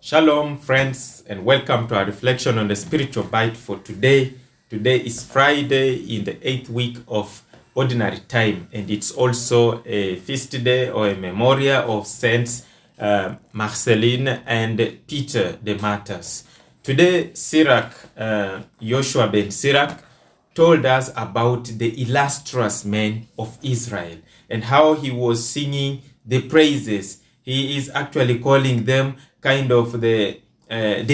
Shalom, friends, and welcome to our reflection on the spiritual bite for today. Today is Friday in the 8th week of Ordinary Time, and it's also a feast day or a memorial of Saints Marceline and Peter the Martyrs. Today, Joshua ben Sirach, told us about the illustrious men of Israel and how he was singing the praises. He is actually calling them kind of the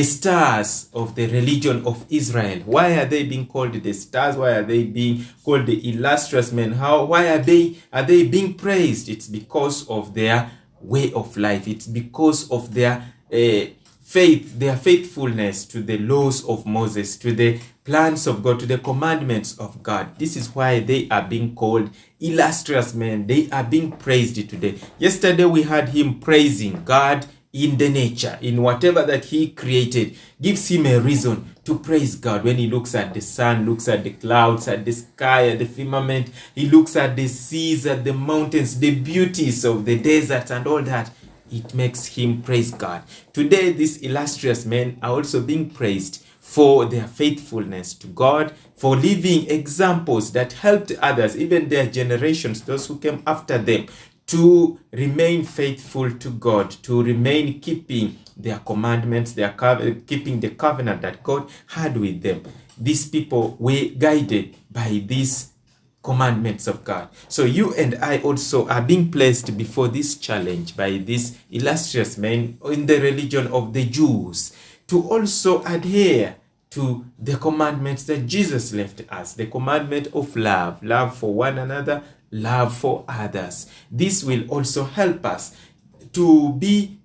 stars of the religion of Israel. Why are they being called the stars? Why are they being called the illustrious men? Why are they being praised? It's because of their way of life. It's because of their faith, their faithfulness to the laws of Moses, to the plans of God, to the commandments of God. This is why they are being called illustrious men. They are being praised today. Yesterday we had him praising God in the nature, in whatever that he created, gives him a reason to praise God. When he looks at the sun, looks at the clouds, at the sky, at the firmament, he looks at the seas, at the mountains, the beauties of the deserts and all that, it makes him praise God. Today, these illustrious men are also being praised for their faithfulness to God, for living examples that helped others, even their generations, those who came after them, to remain faithful to God, to remain keeping their commandments, keeping the covenant that God had with them. These people were guided by these commandments of God. So you and I also are being placed before this challenge by these illustrious men in the religion of the Jews to also adhere to the commandments that Jesus left us, the commandment of love for one another, love for others. This will also help us to be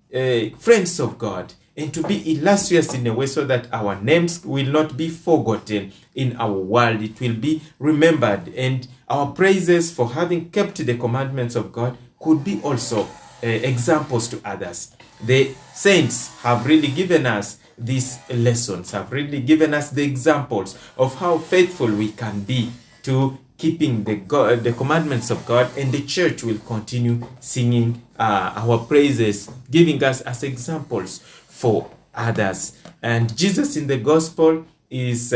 friends of God and to be illustrious in a way so that our names will not be forgotten in our world. It will be remembered, and our praises for having kept the commandments of God could be also examples to others. The saints have really given us these lessons, have really given us the examples of how faithful we can be to keeping the commandments of God, and the church will continue singing our praises, giving us as examples for others. And Jesus in the gospel is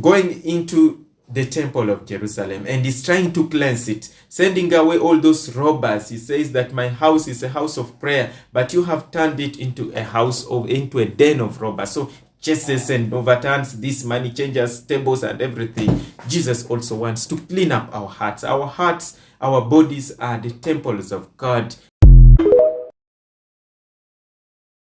going into the temple of Jerusalem and is trying to cleanse it, sending away all those robbers. He says that my house is a house of prayer, but you have turned it into a den of robbers. So chases and overturns this money changers, tables and everything. Jesus also wants to clean up our hearts. Our hearts, our bodies are the temples of God,